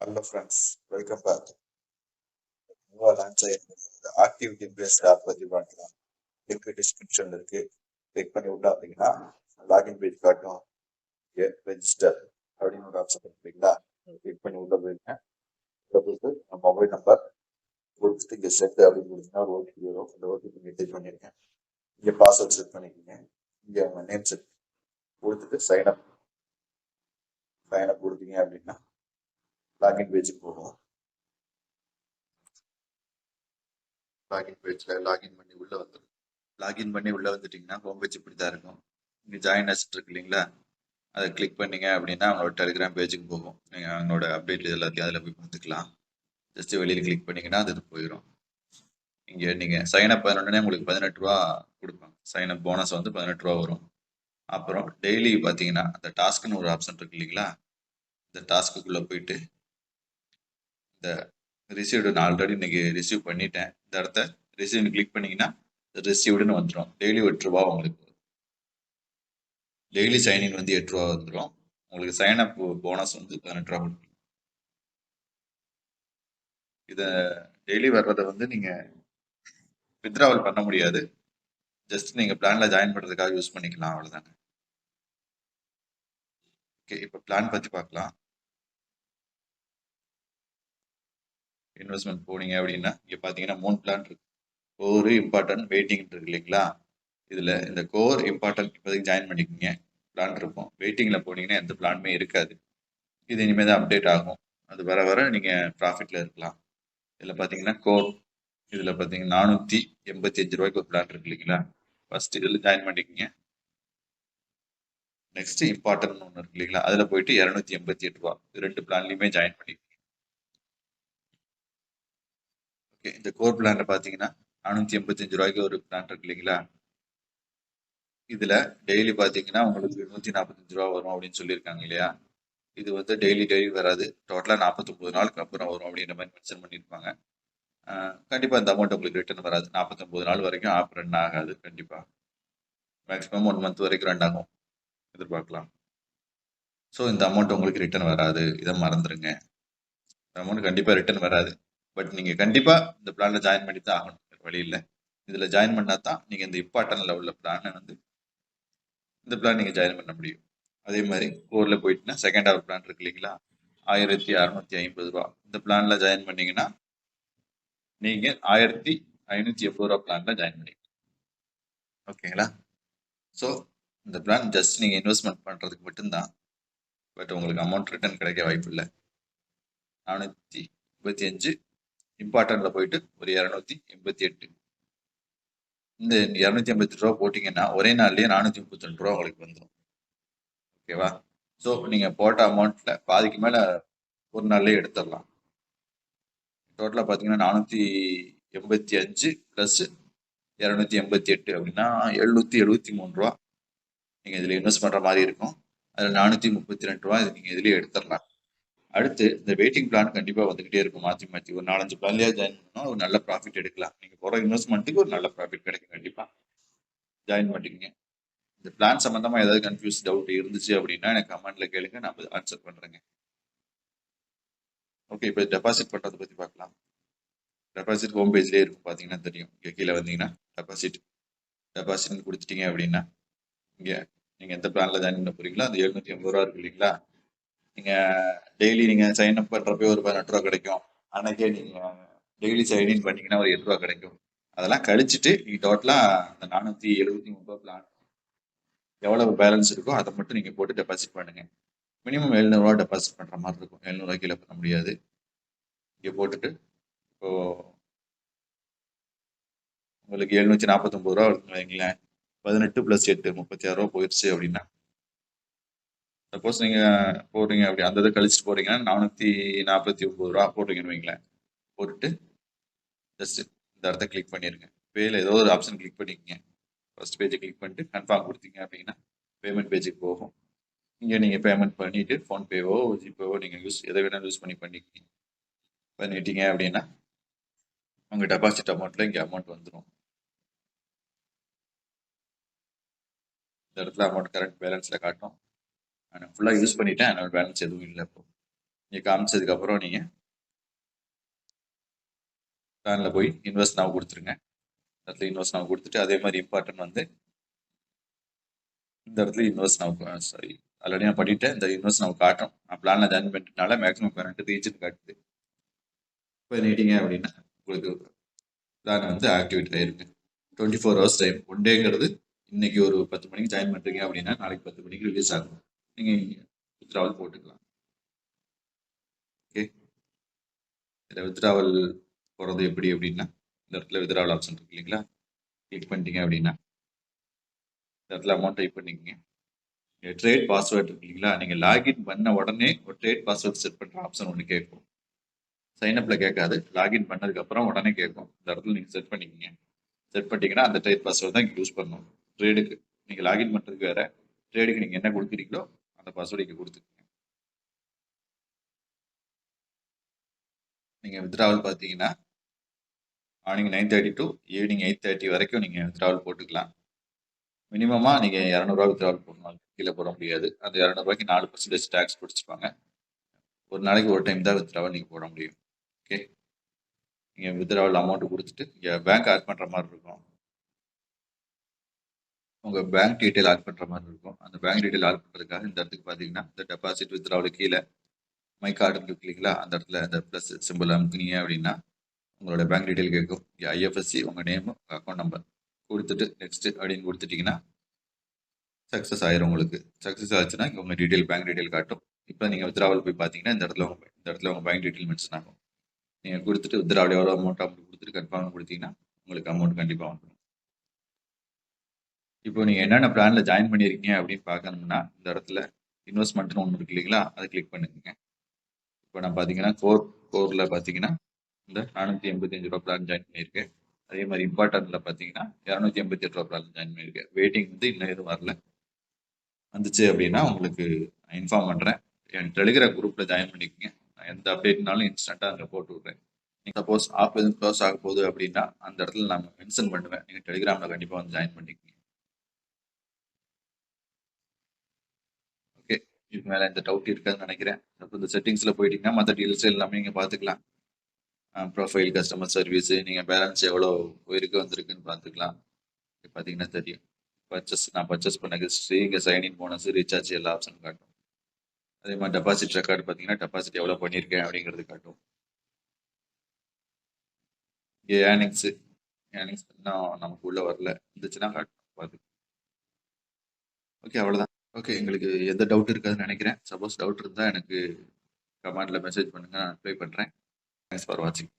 Hello friends, welcome back. நியூவா launch ஆயிருந்த activity based app பத்தி பார்க்கலாம். லிங்க் டிஸ்கிரிப்ஷன்ல இருக்கு. கிளிக் பண்ணி விட்டா அப்படின்னா லாகின் பேஜ் காட்டும். ரெஜிஸ்டர் அப்படின்னு ஒரு ஆப்ஷன் இருக்குங்களா, கிளிக் பண்ணி உள்ள போயிருங்க. உள்ள போயிட்டு மொபைல் நம்பர் கொடுத்துட்டு இங்கே செட் அப்படின்னு கொடுத்தீங்கன்னா ஒரு ஓடிபி வரும். அந்த ஓடிபி இங்கே டைப் பண்ணிருக்கேன். இங்கே பாஸ்வேர்ட் செட் பண்ணிக்கோங்க. இங்கே உங்க நேம் செட் கொடுத்துட்டு சைன் அப் கொடுத்தீங்க அப்படின்னா லாகின் பேஜுக்கு போகும். லாகின் பேஜ்ல லாகின் பண்ணி உள்ள வந்துட்டீங்கன்னா ஹோம் பேஜ் இப்படி தான் இருக்கும். இங்கே ஜாயின் அஸ் இருக்கு இல்லைங்களா, அதை கிளிக் பண்ணீங்க அப்படின்னா அவங்களோட டெலிகிராம் பேஜுக்கு போகும். நீங்கள் அவங்களோட அப்டேட் எல்லாத்தையும் அதில் போய் பார்த்துக்கலாம். ஜஸ்ட் வெளியில் கிளிக் பண்ணிங்கன்னா அது போயிடும். இங்கே நீங்கள் சைன் அப் பண்ணணுன்னே உங்களுக்கு 18 ரூபா கொடுப்பாங்க. சைன் அப் போனஸ் வந்து 18 ரூபா வரும். அப்புறம் டெய்லி பார்த்தீங்கன்னா அந்த டாஸ்க்குன்னு ஒரு ஆப்ஷன் இருக்கு இல்லைங்களா, இந்த டாஸ்க்குள்ளே போயிட்டு இந்த ரிசீவ்டு நான் ஆல்ரெடி இன்னைக்கு ரிசீவ் பண்ணிட்டேன். இந்த இடத்த ரிசீவ்னு கிளிக் பண்ணீங்கன்னா ரிசீவ்டுன்னு வந்துடும். டெய்லி 8 ரூபா உங்களுக்கு. டெய்லி சைனிங் வந்து 8 ரூபா வந்துடும். உங்களுக்கு சைன் அப் போனஸ் வந்து 18 ரூபா கொடுக்கும். இதை டெய்லி வர்றதை வந்து நீங்கள் வித்ட்ராவல் பண்ண முடியாது. ஜஸ்ட் நீங்கள் பிளானில் ஜாயின் பண்ணுறதுக்காக யூஸ் பண்ணிக்கலாம், அவ்வளோதாங்க. ஓகே, இப்போ பிளான் பற்றி பார்க்கலாம். இன்வெஸ்ட்மெண்ட் போனீங்க அப்படின்னா இங்கே பார்த்தீங்கன்னா 3 பிளான் இருக்கு. கோர், இம்பார்ட்டன்ட், வெயிட்டிங் இருக்கு இல்லைங்களா. இதில் இந்த கோர், இம்பார்ட்டன்ட் இப்போதைக்கு ஜாயின் பண்ணிக்கோங்க. பிளான் இருக்கும். வெயிட்டிங்கில் போனீங்கன்னா எந்த பிளானுமே இருக்காது. இது இனிமேல் தான் அப்டேட் ஆகும். அது வர வர நீங்கள் ப்ராஃபிட்டில் இருக்கலாம். இதில் பார்த்தீங்கன்னா கோர், இதில் பார்த்தீங்கன்னா 485 ரூபாய்க்கு ஒரு பிளான் இருக்கு இல்லைங்களா. ஃபர்ஸ்ட் இதில் ஜாயின் பண்ணிக்கோங்க. நெக்ஸ்ட் இம்பார்ட்டன்ட் ஒன்று இருக்கு இல்லைங்களா, அதில் போயிட்டு 288 ரூபா. இது 2 பிளான்லையுமே ஜாயின் பண்ணிக்கோங்க. ஓகே, இந்த கோர் பிளான்ல பார்த்தீங்கன்னா 485 ரூபாய்க்கு ஒரு பிளான் இருக்கு இல்லைங்களா. இதில் டெய்லி பார்த்தீங்கன்னா உங்களுக்கு 145 ரூபா வரும் அப்படின்னு சொல்லியிருக்காங்க இல்லையா. இது வந்து டெய்லி வராது. டோட்டலாக 49 நாளுக்கு அப்புறம் வரும் அப்படின்ற மாதிரி மென்ஷன் பண்ணியிருப்பாங்க. கண்டிப்பாக இந்த அமௌண்ட் உங்களுக்கு ரிட்டர்ன் வராது. 49 நாள் வரைக்கும் ஆப் ரன் ஆகாது. கண்டிப்பாக மேக்ஸிமம் 1 மந்த் வரைக்கும் ரன் ஆகும், எதிர்பார்க்கலாம். ஸோ இந்த அமௌண்ட் உங்களுக்கு ரிட்டர்ன் வராது, இதை மறந்துடுங்க. இந்த அமௌண்ட் கண்டிப்பாக ரிட்டர்ன் வராது. பட் நீங்கள் கண்டிப்பாக இந்த பிளானில் ஜாயின் பண்ணி தான் ஆகணும், வழி இல்லை. இதில் ஜாயின் பண்ணால் தான் நீங்கள் இந்த இம்பார்ட்டன்ட் லெவலில் பிளானை வந்து இந்த பிளான் நீங்கள் ஜாயின் பண்ண முடியும். அதே மாதிரி கோரில் போயிட்டுனா செகண்ட் ஹவர் பிளான் இருக்கு இல்லைங்களா, 1650 ரூபா. இந்த பிளானில் ஜாயின் பண்ணீங்கன்னா நீங்கள் 1580 ரூபா பிளானில் ஜாயின் பண்ணிக்கலாம். ஓகேங்களா. ஸோ இந்த பிளான் ஜஸ்ட் நீங்கள் இன்வெஸ்ட்மெண்ட் பண்ணுறதுக்கு மட்டும்தான். பட் உங்களுக்கு அமௌண்ட் ரிட்டர்ன் கிடைக்க வாய்ப்பு இல்லை. 485 இம்பார்ட்டன்ட்ல போயிட்டு ஒரு 288. இந்த 288 ரூபா போட்டிங்கன்னா ஒரே நாள்லேயே 432 ரூபா உங்களுக்கு வந்துடும். ஓகேவா. ஸோ நீங்கள் போட்ட அமௌண்ட்டில் பாதிக்கு மேலே ஒரு நாள்லேயே எடுத்துடலாம். டோட்டலாக பார்த்தீங்கன்னா 485 ப்ளஸ் 288 அப்படின்னா 773 ரூபா நீங்கள் இதில் இன்வெஸ்ட் பண்ணுற மாதிரி இருக்கும். அதில் 432 ரூபா இது நீங்கள் இதுலேயே எடுத்துடலாம். அடுத்து இந்த வெயிட்டிங் பிளான் கண்டிப்பாக வந்துகிட்டே இருக்கும். மாற்றி ஒரு 4-5 பிளான்லேயே ஜாயின் பண்ணால் ஒரு நல்ல ப்ராஃபிட் எடுக்கலாம். நீங்கள் போகிற இன்வெஸ்ட்மெண்ட்டுக்கு ஒரு நல்ல ப்ராஃபிட் கிடைக்கும். கண்டிப்பாக ஜாயின் பண்ணிக்கோங்க. இந்த பிளான் சம்மந்தமாக ஏதாவது கன்ஃபியூஸ் டவுட் இருந்துச்சு அப்படின்னா எனக்கு கமெண்ட்டில் கேளுங்க, நான் ஆன்சர் பண்ணுறேங்க. ஓகே, இப்போ டெபாசிட் பண்ணுறதை பற்றி பார்க்கலாம். டெபாசிட் ஹோம் பேஜ்லேயே இருக்கும், பார்த்தீங்கன்னா தெரியும். இங்கே கீழே வந்தீங்கன்னா டெபாசிட்னு கொடுத்துட்டீங்க அப்படின்னா இங்கே நீங்கள் எந்த பிளானில் ஜாயின் பண்ண போகிறீங்களோ அந்த 780 ரூபா இருக்கு இல்லைங்களா. நீங்கள் டெய்லி நீங்கள் சைன் அப் பண்ணுறப்போ ஒரு 18 ரூபா கிடைக்கும். அன்னைக்கே நீங்கள் டெய்லி சைன்இன் பண்ணிங்கன்னா ஒரு 8 ரூபா கிடைக்கும். அதெல்லாம் கழிச்சுட்டு நீங்கள் டோட்டலாக அந்த 473 ரூபா பிளான் எவ்வளவு பேலன்ஸ் இருக்கோ அதை மட்டும் நீங்கள் போட்டு டெபாசிட் பண்ணுங்க. மினிமம் 700 ரூபா டெபாசிட் பண்ணுற மாதிரி இருக்கும். 700 ரூபாய் கீழே பண்ண முடியாது. இங்கே போட்டுட்டு இப்போ உங்களுக்கு 749 ரூபா இருக்குன்னு வைங்களேன். 18 + 8 36 ரூபா போயிடுச்சு அப்படின்னா, சப்போஸ் நீங்கள் போடுறீங்க அப்படி அந்த இதை கழிச்சுட்டு போறீங்கன்னா 449 ரூபா போடுறீங்கன்னு வைங்களேன். போட்டுட்டு ஜஸ்ட் இந்த இடத்த கிளிக் பண்ணிடுங்க. பேல ஏதோ ஒரு ஆப்ஷன் கிளிக் பண்ணிக்கங்க. ஃபர்ஸ்ட் பேஜை கிளிக் பண்ணிட்டு கன்ஃபார்ம் கொடுத்தீங்க அப்படின்னா பேமெண்ட் பேஜுக்கு போகும். இங்கே நீங்கள் பேமெண்ட் பண்ணிவிட்டு ஃபோன்பேவோ ஜிபேவோ நீங்கள் எதை வேணாலும் யூஸ் பண்ணிட்டீங்க அப்படின்னா உங்கள் டெபாசிட் அமௌண்ட்டில் இங்கே அமௌண்ட் வந்துடும். இந்த இடத்துல அமௌண்ட் கரண்ட் பேலன்ஸில் காட்டும். நான் ஃபுல்லாக யூஸ் பண்ணிட்டேன், அதனால பேலன்ஸ் எதுவும் இல்லை. இப்போ இங்கே காமிச்சதுக்கப்புறம் நீங்கள் பிளானில் போய் இன்வெஸ்ட் நாவ் கொடுத்துருங்க. இடத்துல இன்வெஸ்ட் நாவ் கொடுத்துட்டு அதே மாதிரி இம்பார்ட்டன்ட் வந்து இந்த இடத்துல இன்வெஸ்ட் நாவ் சாரி ஆல்ரெடி நான் பண்ணிட்டேன். இந்த இன்வெஸ்ட் நாவ் காட்டும். நான் பிளானில் ஜாயின் பண்ணிட்டனால மேக்ஸிமம் கரண்ட் ரீச்சுன்னு காட்டுது. இப்போ நீட்டிங்க அப்படின்னா உங்களுக்கு பிளான் வந்து ஆக்டிவேட் ஆயிருக்கு. 24 ஹவர்ஸ் டைம். ஒன் டேங்கிறது இன்னைக்கு ஒரு 10 மணிக்கு ஜாயின் பண்ணுறீங்க அப்படின்னா நாளைக்கு 10 மணிக்கு ரிலீஸ் ஆகும். நீங்கள் வித்ட்ராவல் போட்டுக்கலாம். ஓகே, இதில் வித்ட்ராவல் போகிறது எப்படி அப்படின்னா இந்த இடத்துல வித்ட்ராவல் ஆப்ஷன் இருக்கு இல்லைங்களா, கிளிக் பண்ணிட்டீங்க அப்படின்னா இந்த இடத்துல அமௌண்ட் டைப் பண்ணிக்கங்க. ட்ரேட் பாஸ்வேர்டு இருக்கு இல்லைங்களா, நீங்கள் லாகின் பண்ண உடனே ஒரு ட்ரேட் பாஸ்வேர்டு செட் பண்ணுற ஆப்ஷன் ஒன்று கேட்கும். சைன்அப்பில் கேட்காது, லாகின் பண்ணதுக்கப்புறம் உடனே கேட்கும். இந்த இடத்துல நீங்கள் செட் பண்ணிக்கங்க. செட் பண்ணிட்டீங்கன்னா அந்த ட்ரேட் பாஸ்வேர்டு தான் யூஸ் பண்ணணும். ட்ரேடுக்கு நீங்கள் லாகின் பண்ணுறதுக்கு வேறு, ட்ரேடுக்கு நீங்கள் என்ன கொடுக்குறீங்களோ அந்த பாஸ்வேர்டு இங்கே கொடுத்துக்கங்க. நீங்கள் வித்ட்ராவல் பார்த்தீங்கன்னா மார்னிங் 9:30 டு ஈவினிங் 8:30 வரைக்கும் நீங்கள் வித்ட்ராவல் போட்டுக்கலாம். மினிமமாக நீங்கள் 200 வித்ட்ராவல் போடணும், கீழே போட முடியாது. அந்த 200 4% டேக்ஸ் பிடிச்சிப்பாங்க. ஒரு நாளைக்கு ஒரு டைம் தான் வித்ட்ராவல் நீங்கள் போட முடியும். ஓகே, நீங்கள் வித்ட்ராவல் அமௌண்ட் கொடுத்துட்டு இங்கே பேங்க் ஆட் பண்ணுற மாதிரி இருக்கும். உங்கள் பேங்க் டீட்டெயில் ஆட் பண்ணுற மாதிரி இருக்கும். அந்த பேங்க் டீட்டெயில் ஆட் பண்ணுறதுக்காக இந்த இடத்துக்கு பார்த்தீங்கன்னா இந்த டெபாசிட் வித்ட்ராவல் கீழே மை கார்டு இருக்கு இல்லைங்களா, அந்த இடத்துல அந்த ப்ளஸ் சிம்பிள் அமுக்குனீங்க அப்படின்னா உங்களோட பேங்க் டீட்டெயில் கேட்கும். ஐஎஃப்எஸ்சி, உங்கள் நேமு, அக்கௌண்ட் நம்பர் கொடுத்துட்டு நெக்ஸ்ட் அப்படின்னு கொடுத்துட்டிங்கன்னா சக்ஸஸ் ஆயிரும். உங்களுக்கு சக்ஸஸ் ஆச்சுன்னா இங்கே உங்கள் டீட்டெயில் பேங்க் டீட்டெயில் காட்டும். இப்போ நீங்கள் வித்ட்ராவல் போய் பார்த்தீங்கன்னா இந்த இடத்துல உங்கள் பேங்க் டீட்டெயில் மென்ஷன் ஆகும். நீங்கள் கொடுத்துட்டு வித்ட்ராவல் எவ்வளோ அமௌண்ட் கொடுத்துட்டு கன்ஃபார்ம் கொடுத்தீங்கன்னா உங்களுக்கு அமௌண்ட் கண்டிப்பாக வந்துடும். இப்போ நீங்கள் என்னென்ன பிளானில் ஜாயின் பண்ணியிருக்கீங்க அப்படின்னு பார்க்கணும்னா இந்த இடத்துல இன்வெஸ்ட்மெண்ட்னு ஒன்று இருக்கு இல்லைங்களா, அதை கிளிக் பண்ணுங்க. இப்போ நான் பார்த்தீங்கன்னா கோரில் பார்த்தீங்கன்னா இந்த 485 ரூபா பிளான் ஜாயின் பண்ணியிருக்கேன். அதே மாதிரி இம்பார்ட்டன்ட்ல பார்த்தீங்கன்னா 288 ரூபா பிளான் ஜாயின் பண்ணியிருக்கேன். வெயிட்டிங் வந்து இன்னும் எதுவும் வரல. வந்துச்சு அப்படின்னா உங்களுக்கு இன்ஃபார்ம் பண்ணுறேன். என் டெலிகிராம் குரூப்பில் ஜாயின் பண்ணிக்கோங்க. நான் எந்த அப்டேட்னாலும் இன்ஸ்டண்ட்டாக அங்கே போட்டு விட்றேன். நீங்கள் சப்போஸ் ஆப் எதுவும் க்ளோஸ் ஆக போகுது அப்படின்னா அந்த இடத்துல நான் மென்ஷன் பண்ணுவேன். நீங்கள் டெலிகிராமில் கண்டிப்பாக வந்து ஜாயின் பண்ணிக்கோங்க. ஓகே, இதுக்கு மேலே எந்த டவுட் இருக்காதுன்னு நினைக்கிறேன். அப்போ இந்த செட்டிங்ஸில் போயிட்டீங்கன்னா மற்ற டீல்ஸ் எல்லாமே நீங்கள் பார்த்துக்கலாம். ப்ரொஃபைல், கஸ்டமர் சர்வீஸு, நீங்கள் பேலன்ஸ் எவ்வளோ போயிருக்கு வந்திருக்குன்னு பார்த்துக்கலாம். பார்த்தீங்கன்னா தெரியும். நான் பர்ச்சேஸ் பண்ண ஹிஸ்ட்ரி, இங்கே சைன்இன் போனஸ், ரீசார்ஜ் எல்லா ஆப்ஷனும் காட்டும். அதே மாதிரி டெபாசிட் ரெக்கார்டு பார்த்தீங்கன்னா டெபாசிட் எவ்வளோ பண்ணியிருக்கேன் அப்படிங்கிறது காட்டும். இங்கே ஏர்னிங்ஸ் இன்னும் நமக்கு உள்ள வரல, இருந்துச்சுன்னா காட்டும் பார்த்து. ஓகே, அவ்வளோதான். ஓகே, எங்களுக்கு எந்த டவுட் இருக்காதுன்னு நினைக்கிறேன். சப்போஸ் டவுட் இருந்தால் எனக்கு கமெண்ட்டில் மெசேஜ் பண்ணுங்கள், நான் ரிப்ளை பண்ணுறேன். தேங்க்ஸ் ஃபார் வாட்சிங்.